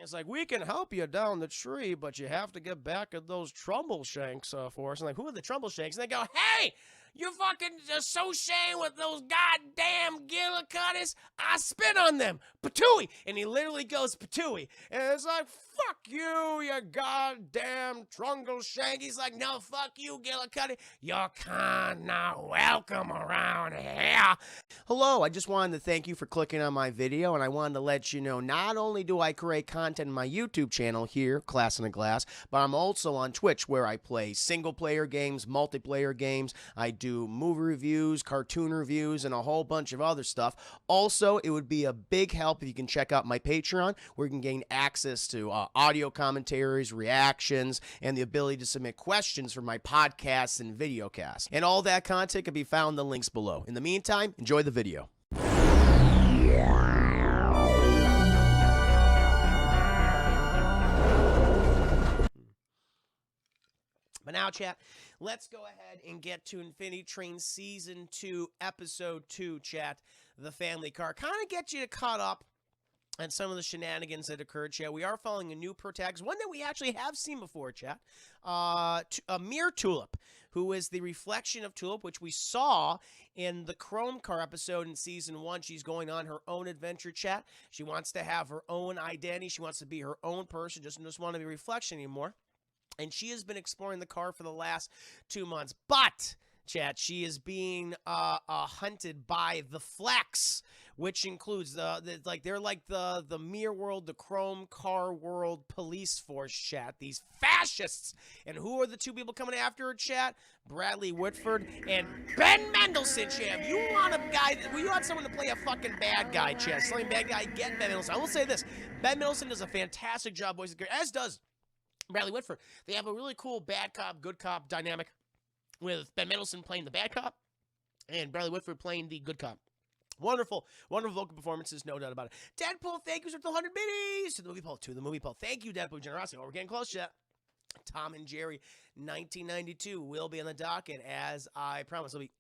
It's like, we can help you down the tree, but you have to get back at those Trumbleshanks for us. And like, who are the Trumbleshanks? And they go, hey, you fucking associating with those goddamn Gillicuties? I spit on them. Patooey. And he literally goes, Patooey. And it's like, fuck you, you goddamn Trumbleshank. He's like, no, fuck you, Gillicuty. You're kinda welcome around here. Hello, I just wanted to thank you for clicking on my video, and I wanted to let you know not only do I create content on my YouTube channel here, Class in a Glass, but I'm also on Twitch where I play single-player games, multiplayer games. I do movie reviews, cartoon reviews, and a whole bunch of other stuff. Also, it would be a big help if you can check out my Patreon, where you can gain access to audio commentaries, reactions, and the ability to submit questions for my podcasts and videocasts. And all that content can be found in the links below. In the meantime, enjoy the video. But now, chat, let's go ahead and get to Infinity Train Season 2, Episode 2, chat. The Family Car. Kind of get you caught up on some of the shenanigans that occurred, chat. We are following a new protagonist, one that we actually have seen before, chat. Mere Tulip, who is the reflection of Tulip, which we saw in the Chrome Car episode in Season 1. She's going on her own adventure, chat. She wants to have her own identity. She wants to be her own person, doesn't just want to be a reflection anymore. And she has been exploring the car for the last 2 months. But, chat, she is being hunted by the Flex, which includes they're like the Mirror World, the Chrome Car World police force, chat. These fascists. And who are the two people coming after her, chat? Bradley Whitford and Ben Mendelsohn, chat. If you want a guy, you want someone to play a fucking bad guy, chat. Slaying bad guy, get Ben Mendelsohn. I will say this: Ben Mendelsohn does a fantastic job, boys and girls, as does Bradley Whitford. They have a really cool bad cop, good cop dynamic with Ben Mendelsohn playing the bad cop and Bradley Whitford playing the good cop. Wonderful, wonderful vocal performances, no doubt about it. Deadpool, thank you for the 100 biddies to the movie poll, Thank you, Deadpool generosity. Oh, we're getting close, chat. Tom and Jerry, 1992, will be on the docket, as I promised. It'll be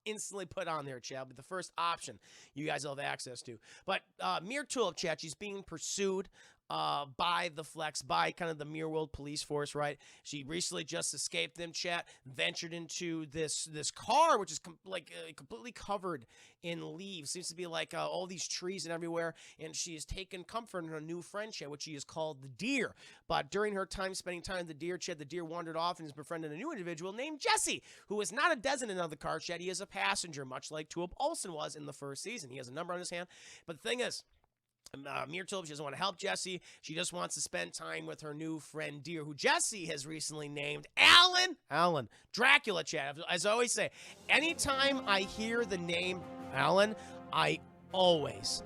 instantly put on there, chat. It'll be the first option you guys will have access to. But Mere Tulip, chat, she's being pursued by the Flex, by kind of the Mirror World police force, right? She recently just escaped them, chat, ventured into this car, which is completely covered in leaves. Seems to be like all these trees and everywhere, and she has taken comfort in her new friend, chat, which she has called the Deer. But during her time spending time with the Deer, chat, the Deer wandered off and has befriended a new individual named Jesse, who is not a descendant of the car, chat. He is a passenger, much like Tulip Olsen was in the first season. He has a number on his hand. But the thing is, Mere Tulip, she doesn't want to help Jesse. She just wants to spend time with her new friend Deer, who Jesse has recently named Alan Dracula, chat. As I always say, anytime I hear the name Alan, I always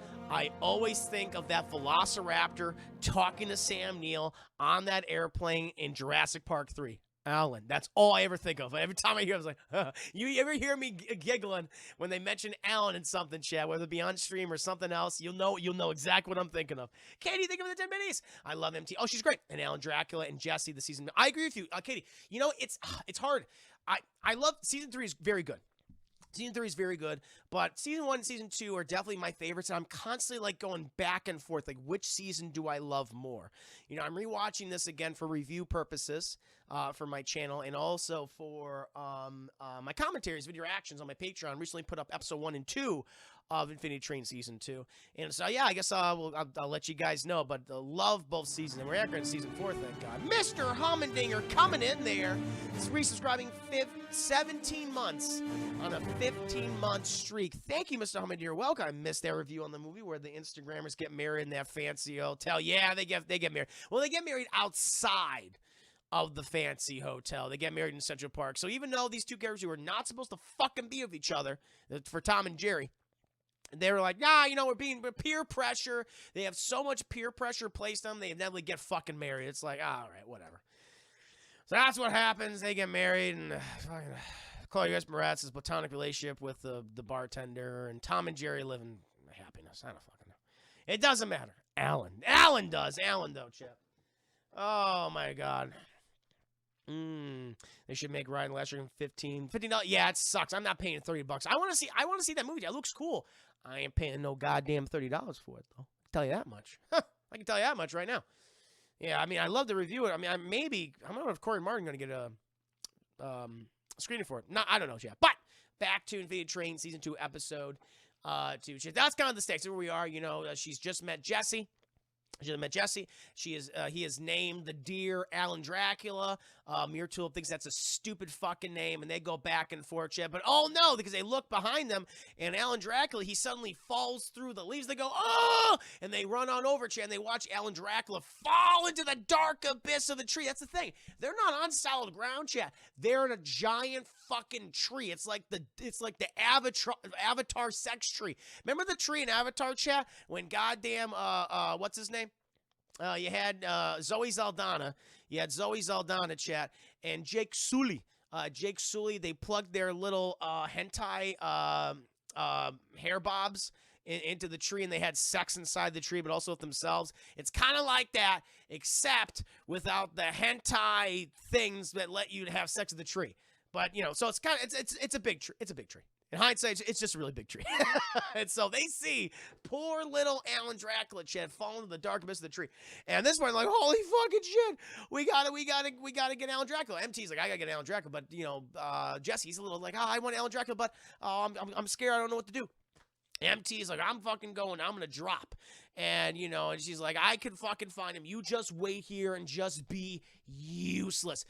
think of that Velociraptor talking to Sam Neill on that airplane in Jurassic Park 3. Alan. That's all I ever think of. Every time I hear it, I was like, huh. You ever hear me giggling when they mention Alan in something, chat, whether it be on stream or something else, you'll know exactly what I'm thinking of. Katie, think of the 10 minis. I love MT. Oh, she's great. And Alan Dracula and Jesse the season. I agree with you. Katie, you know, it's hard. I love season 3 is very good. Season 3 is very good, but Season 1 and Season 2 are definitely my favorites, and I'm constantly, like, going back and forth, like, which season do I love more? You know, I'm rewatching this again for review purposes for my channel, and also for my commentaries, video reactions on my Patreon. Recently put up Episode 1 and 2 of Infinity Train Season 2. And so, yeah, I guess I'll let you guys know, but love both seasons. And we're actually in Season 4, thank God. Mr. Hummendinger coming in there. He's resubscribing 17 months on a 15-month streak. Thank you, Mr. Hummendinger. Welcome. I missed that review on the movie where the Instagrammers get married in that fancy hotel. Yeah, they get married. Well, they get married outside of the fancy hotel. They get married in Central Park. So even though these two characters who are not supposed to fucking be with each other, for Tom and Jerry, they were like, nah, you know, we're peer pressure. They have so much peer pressure placed on them, they inevitably get fucking married. It's like, all right, whatever. So that's what happens. They get married, and Chloe Grace Moretz's platonic relationship with the bartender, and Tom and Jerry live in happiness. I don't fucking know. It doesn't matter. Alan does. Alan, though, Chip. Oh, my God. They should make Ryan Lester $15. Yeah, it sucks. I'm not paying $30. I want to see that movie. It looks cool. I ain't paying no goddamn $30 for it, though. I can tell you that much. I can tell you that much right now. Yeah, I mean, I love to review it. I mean, I'm not know if Corey Martin going to get a screening for it. No, I don't know yet. But back to Infinity Train Season 2, Episode 2. That's kind of the stakes. Here we are, she's just met Jesse. She met Jesse. He is named the dear Alan Dracula. Myrtle thinks that's a stupid fucking name, and they go back and forth. But oh no, because they look behind them, and Alan Dracula, he suddenly falls through the leaves. They go, oh! And they run on over, and they watch Alan Dracula fall into the dark abyss of the tree. That's the thing. They're not on solid ground, chat. They're in a giant fucking tree. It's like the Avatar sex tree. Remember the tree in Avatar, chat? When goddamn what's his name? You had Zoe Saldana. You had Zoe Saldana, chat, and Jake Sully. Jake Sully, they plugged their little hentai hair bobs into the tree, and they had sex inside the tree, but also with themselves. It's kind of like that, except without the hentai things that let you have sex with the tree. But so it's kind of it's a big tree. It's a big tree. In hindsight, it's just a really big tree. And so they see poor little Alan Dracula, Chad, falling into the dark abyss of the tree. And this one, like, holy fucking shit, we gotta get Alan Dracula. MT's like, I gotta get Alan Dracula, but Jesse's a little like, I want Alan Dracula, but I'm scared, I don't know what to do. MT's like, I'm fucking going, I'm gonna drop. And, and she's like, I can fucking find him. You just wait here and just be useless.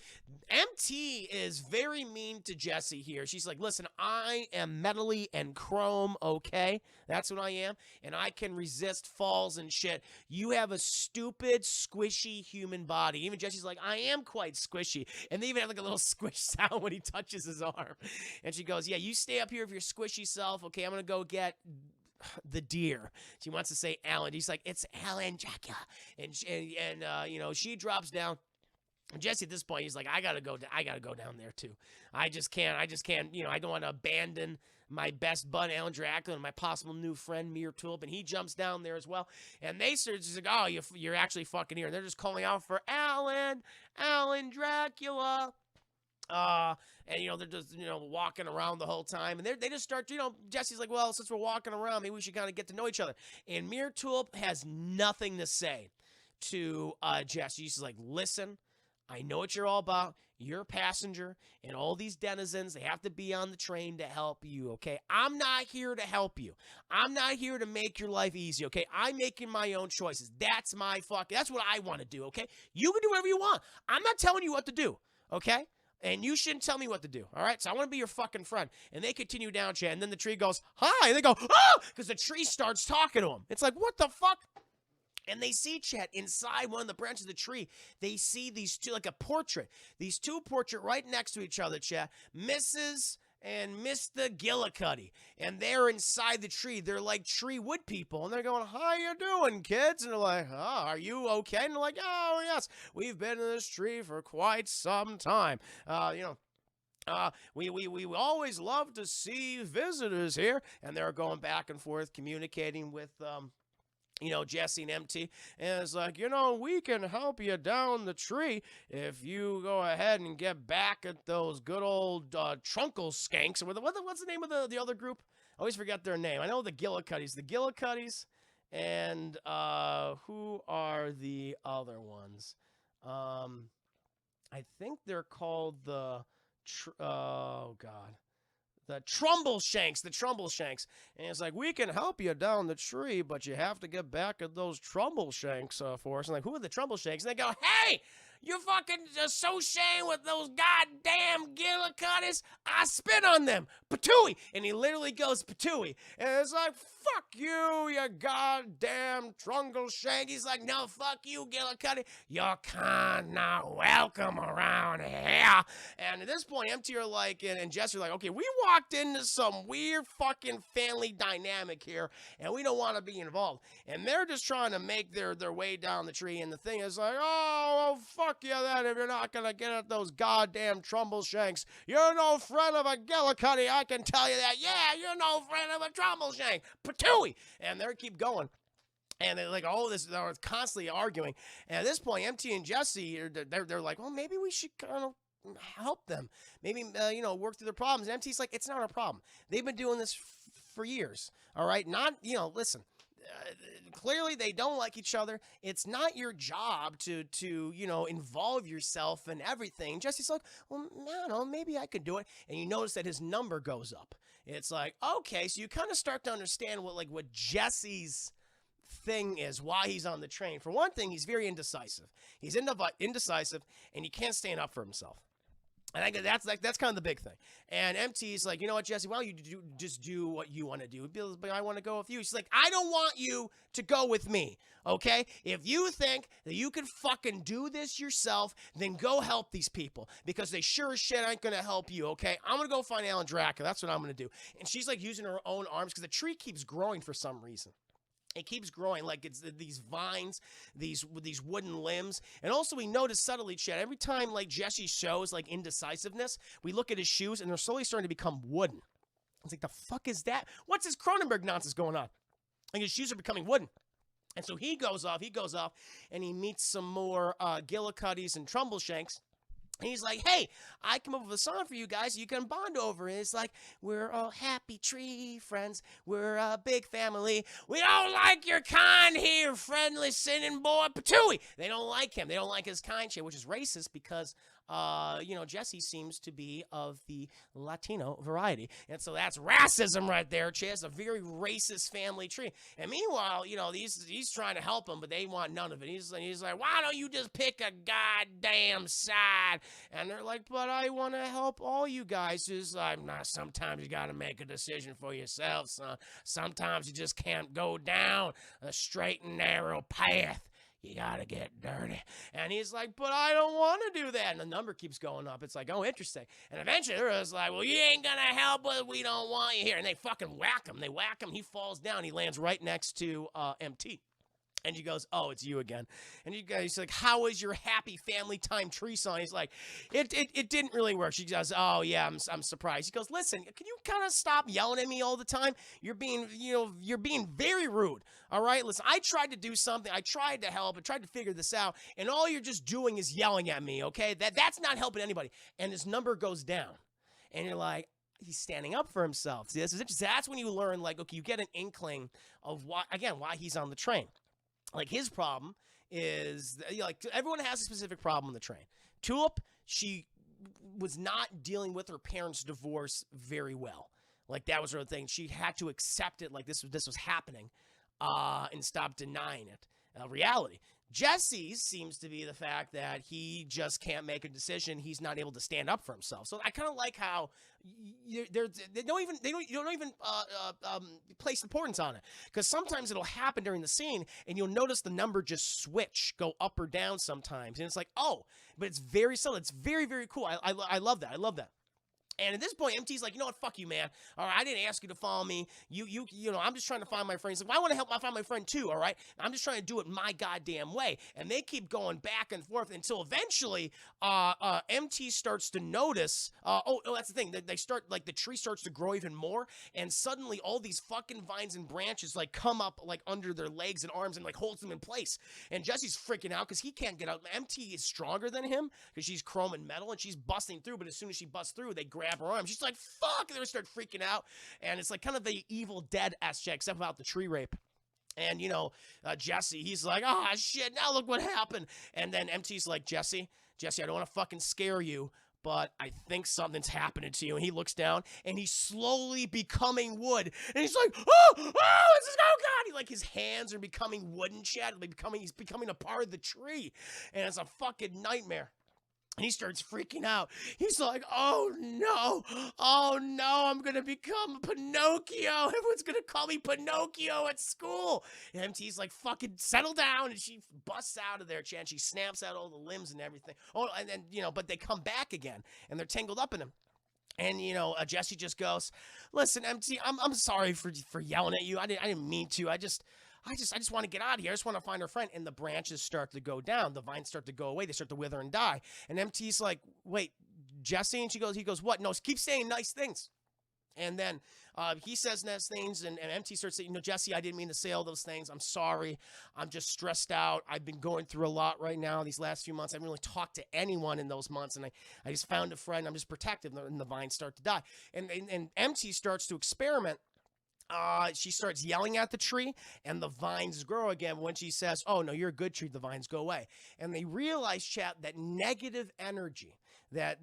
MT is very mean to Jesse here. She's like, listen, I am metally and chrome, okay? That's what I am. And I can resist falls and shit. You have a stupid, squishy human body. Even Jesse's like, I am quite squishy. And they even have like a little squish sound when he touches his arm. And she goes, yeah, you stay up here with your squishy self. Okay, I'm going to go get the deer. She wants to say Alan. He's like, it's Alan Dracula. And she drops down. Jesse at this point, he's like, I gotta go down there too. I just can't, I don't want to abandon my best bud Alan Dracula and my possible new friend Mir Tulip, and he jumps down there as well. And they start just like, oh, you're actually fucking here. And they're just calling out for Alan Dracula. And they're just walking around the whole time, and they just start Jesse's like, well, since we're walking around, maybe we should kind of get to know each other. And Mir Tulip has nothing to say to Jesse. She's like, listen, I know what you're all about. You're a passenger, and all these denizens, they have to be on the train to help you, okay? I'm not here to help you. I'm not here to make your life easy, okay? I'm making my own choices. That's what I want to do, okay? You can do whatever you want. I'm not telling you what to do, okay? And you shouldn't tell me what to do, all right? So I want to be your fucking friend. And they continue down, Chad, and then the tree goes, hi, and they go, oh, because the tree starts talking to them. It's like, what the fuck? And they see, Chet, inside one of the branches of the tree, they see these two, like a portrait. These two portraits right next to each other, Chet. Mrs. and Mr. Gillicuty. And they're inside the tree. They're like tree wood people. And they're going, how you doing, kids? And they're like, oh, are you okay? And they're like, oh, yes, we've been in this tree for quite some time. We always love to see visitors here. And they're going back and forth, communicating with, Jesse and MT, and it's like, we can help you down the tree if you go ahead and get back at those good old Trumbleshanks. What's the name of the other group? I always forget their name. I know the Gillicuties, and who are the other ones? I think they're called the Trumbleshanks. And it's like, we can help you down the tree, but you have to get back at those Trumbleshanks for us. And like, who are the Trumbleshanks? And they go, hey, you're fucking associating with those goddamn Gillicuties. I spit on them. Patooey. And he literally goes, patooey. And it's like, fuck you, you goddamn Trumbleshank. He's like, no, fuck you, Gillicuty. You're kinda welcome around here. And at this point, MT are like, and Jesse are like, okay, we walked into some weird fucking family dynamic here, and we don't want to be involved. And they're just trying to make their way down the tree, and the thing is like, oh, well, fuck you then if you're not gonna get at those goddamn Trumbleshanks. You're no friend of a Gillicuty, I can tell you that. Yeah, you're no friend of a Trumbleshank. Patooey! And they keep going. And they're like, oh, they're constantly arguing. And at this point, MT and Jesse, they're like, well, maybe we should kind of help them. Maybe, work through their problems. And MT's like, it's not a problem. They've been doing this for years. All right? Listen. clearly they don't like each other. It's not your job to involve yourself in everything. Jesse's like, well, I don't know, maybe I could do it. And you notice that his number goes up. It's like, okay, so you kind of start to understand what Jesse's thing is, why he's on the train. For one thing, he's very indecisive. He's indecisive, and he can't stand up for himself. And I think that's kind of the big thing. And MT's like, you know what, Jesse, why don't you just do what you want to do? But I want to go with you. She's like, I don't want you to go with me, okay? If you think that you can fucking do this yourself, then go help these people, because they sure as shit ain't going to help you, okay? I'm going to go find Alan Dracula. That's what I'm going to do. And she's like using her own arms because the tree keeps growing for some reason. It keeps growing, like it's these vines, these wooden limbs. And also we notice subtly, Chad, every time like Jesse shows like indecisiveness, we look at his shoes and they're slowly starting to become wooden. It's like, the fuck is that? What's this Cronenberg nonsense going on? Like his shoes are becoming wooden. And so he goes off, and he meets some more Gillicuties and Trumbleshanks. And he's like, hey, I come up with a song for you guys you can bond over. And it's like, we're all happy tree friends. We're a big family. We don't like your kind here, friendly sinning boy Patooey. They don't like him. They don't like his kind shit, which is racist because, Jesse seems to be of the Latino variety. And so that's racism right there, Chad. It's a very racist family tree. And meanwhile, he's trying to help them, but they want none of it. He's like, why don't you just pick a goddamn side? And they're like, but I want to help all you guys. It's like, nah, sometimes you got to make a decision for yourself, son. Sometimes you just can't go down a straight and narrow path. You got to get dirty. And he's like, but I don't want to do that. And the number keeps going up. It's like, oh, interesting. And eventually they're just like, well, you ain't going to help us. We don't want you here. And they fucking whack him. They whack him. He falls down. He lands right next to MT. And she goes, oh, it's you again. And he's like, how is your happy family time tree song? He's like, it didn't really work. She goes, oh, yeah, I'm surprised. He goes, listen, can you kind of stop yelling at me all the time? You're being very rude, all right? Listen, I tried to do something. I tried to help. I tried to figure this out. And all you're just doing is yelling at me, okay? That's not helping anybody. And his number goes down. And you're like, he's standing up for himself. See, this is interesting. That's when you learn, like, okay, you get an inkling of why he's on the train. Like, his problem is, like, everyone has a specific problem on the train. Tulip, she was not dealing with her parents' divorce very well. Like, that was her thing. She had to accept it like this was happening and stop denying it. Reality. Jesse's seems to be the fact that he just can't make a decision. He's not able to stand up for himself. So I kind of like how you don't even place importance on it, because sometimes it'll happen during the scene and you'll notice the number just switch, go up or down sometimes, and it's like, oh, but it's very subtle. It's very, very cool. I love that. I love that. And at this point, MT's like, you know what, fuck you, man. All right, I didn't ask you to follow me. I'm just trying to find my friend. He's like, well, I want to help find my friend too, all right? I'm just trying to do it my goddamn way. And they keep going back and forth until eventually MT starts to notice, that's the thing. They start, like, the tree starts to grow even more, and suddenly all these fucking vines and branches, like, come up, like, under their legs and arms and, like, holds them in place. And Jesse's freaking out because he can't get out. MT is stronger than him because she's chrome and metal, and she's busting through, but as soon as she busts through, they grab her arm. She's like, fuck, and they start freaking out. And it's like kind of the Evil Dead-esque, except about the tree rape. And, Jesse, he's like, oh, shit, now look what happened. And then MT's like, Jesse, I don't want to fucking scare you, but I think something's happening to you. And he looks down, and he's slowly becoming wood. And he's like, oh, this is, oh, God. His hands are becoming wooden, Chad. He's becoming a part of the tree. And it's a fucking nightmare. And he starts freaking out. He's like, oh no, I'm going to become Pinocchio. Everyone's going to call me Pinocchio at school. And MT's like, fucking settle down. And she busts out of there, and she snaps out all the limbs and everything. Oh, and then, but they come back again, and they're tangled up in him. And, Jesse just goes, listen, MT, I'm sorry for yelling at you. I didn't mean to. I just want to get out of here. I just want to find her friend. And the branches start to go down. The vines start to go away. They start to wither and die. And MT's like, wait, Jesse? And he goes, what? No, keep saying nice things. And then he says nice things, and MT starts saying, Jesse, I didn't mean to say all those things. I'm sorry. I'm just stressed out. I've been going through a lot right now these last few months. I haven't really talked to anyone in those months, and I just found a friend. I'm just protective, and the vines start to die. And MT starts to experiment she starts yelling at the tree, and the vines grow again. When she says, "Oh no, you're a good tree," the vines go away, and they realize, chat, that negative energy, that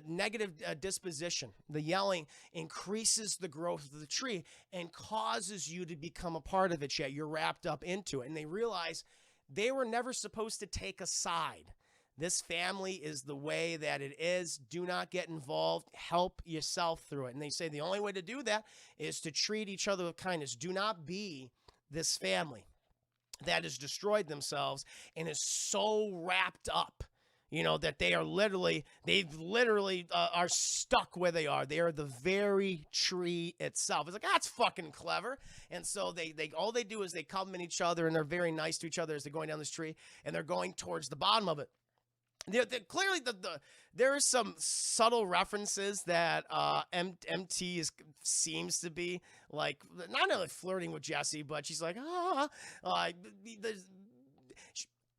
negative disposition, the yelling increases the growth of the tree and causes you to become a part of it. Chat, you're wrapped up into it, and they realize they were never supposed to take a side. This family is the way that it is. Do not get involved. Help yourself through it. And they say the only way to do that is to treat each other with kindness. Do not be this family that has destroyed themselves and is so wrapped up, that they've literally are stuck where they are. They are the very tree itself. It's like, that's fucking clever. And so they all they do is they compliment each other, and they're very nice to each other as they're going down this tree, and they're going towards the bottom of it. Clearly, there are some subtle references that MT seems to be like, not only flirting with Jesse, but she's like,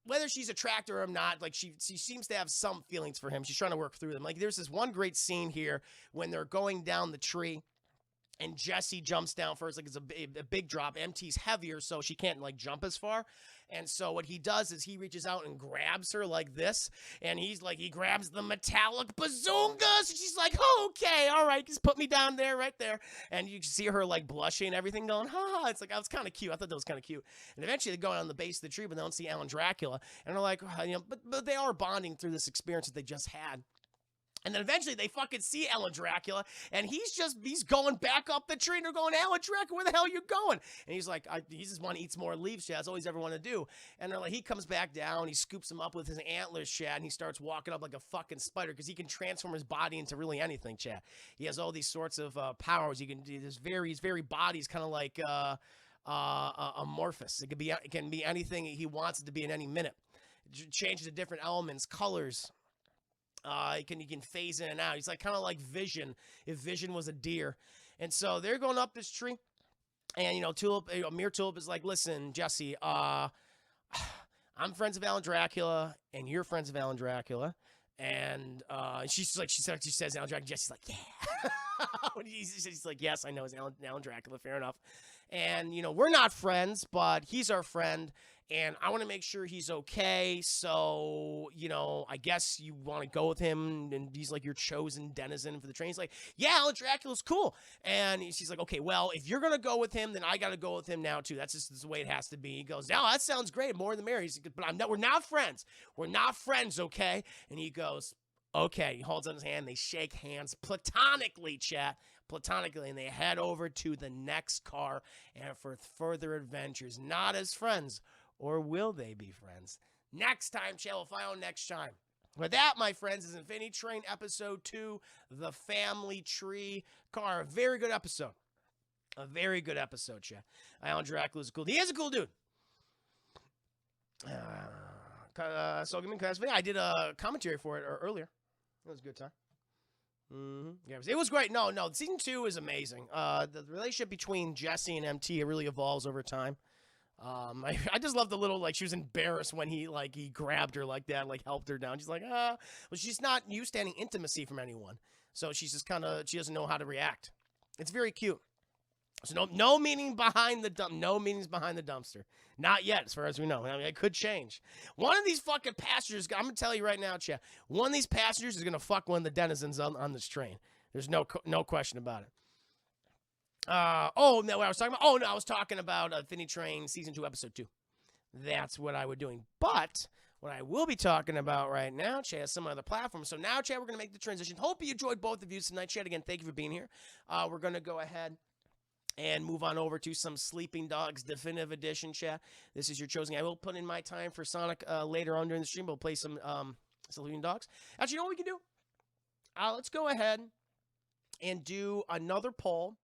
whether she's attracted or not, like she seems to have some feelings for him. She's trying to work through them. Like, there's this one great scene here when they're going down the tree, and Jesse jumps down first. Like, it's a big drop. MT's heavier, so she can't like jump as far. And so what he does is he reaches out and grabs her like this, and he grabs the metallic bazongas, and she's like, oh, okay, all right, just put me down there, right there. And you see her like blushing and everything, going, ha. It's like, that was kind of cute. I thought that was kind of cute. And eventually they go on the base of the tree, but they don't see Alan Dracula, and they're like, but they are bonding through this experience that they just had. And then eventually they fucking see Alan Dracula, and he's going back up the tree, and they're going, Alan Dracula, where the hell are you going? And he's like, he just want to eat some more leaves, Chad. That's all he's ever want to do. And they're like, he comes back down, he scoops him up with his antlers, Chad, and he starts walking up like a fucking spider, because he can transform his body into really anything, Chad. He has all these sorts of powers. He can do this his very body's kind of like amorphous. It can be anything he wants it to be in any minute. It changes to different elements, colors. He can phase in and out. He's like kind of like Vision, if Vision was a deer. And so they're going up this tree, and Amir Tulip is like, listen, Jesse, I'm friends of Alan Dracula, and you're friends of Alan Dracula. And she says Alan Dracula. Jesse's like, yeah. She's like, yes, I know it's Alan Dracula. Fair enough. And we're not friends, but he's our friend, and I want to make sure he's okay. So I guess you want to go with him, and he's like your chosen denizen for the train. He's like, yeah, Alan Dracula's cool. And she's like, okay, well, if you're gonna go with him, then I gotta go with him now too. That's the way it has to be. He goes, no, that sounds great, more than merry. He's like, but we're not friends. We're not friends, okay? And he goes, okay. He holds on his hand. They shake hands platonically, chat. Platonically, and they head over to the next car and for further adventures. Not as friends, or will they be friends? Next time, chat. We'll find out next time. But that, my friends, is Infinity Train Episode 2, The Family Tree Car. A very good episode. A very good episode, chat. Alan Dracula's cool. He is a cool dude. So give me I did a commentary for it earlier. It was a good time. Yeah, it was great. No, season 2 is amazing. The relationship between Jesse and MT, it really evolves over time. I just love the little, like, she was embarrassed when he grabbed her like that, like helped her down. She's like, well, she's not used to any intimacy from anyone, so she's just she doesn't know how to react. It's very cute. So no meaning behind the no meanings behind the dumpster. Not yet, as far as we know. I mean, it could change. One of these fucking passengers, I'm gonna tell you right now, chat. One of these passengers is gonna fuck one of the denizens on this train. There's no question about it. What I was talking about? Oh no, I was talking about Infinity Train Season 2, Episode 2. That's what I was doing. But what I will be talking about right now, chat, is some other platforms. So now, chat, we're gonna make the transition. Hope you enjoyed both of you tonight, chat. Again, thank you for being here. We're gonna go ahead and move on over to some Sleeping Dogs Definitive Edition, chat. This is your chosen. I will put in my time for Sonic later on during the stream. We'll play some Sleeping Dogs. Actually, you know what we can do? Let's go ahead and do another poll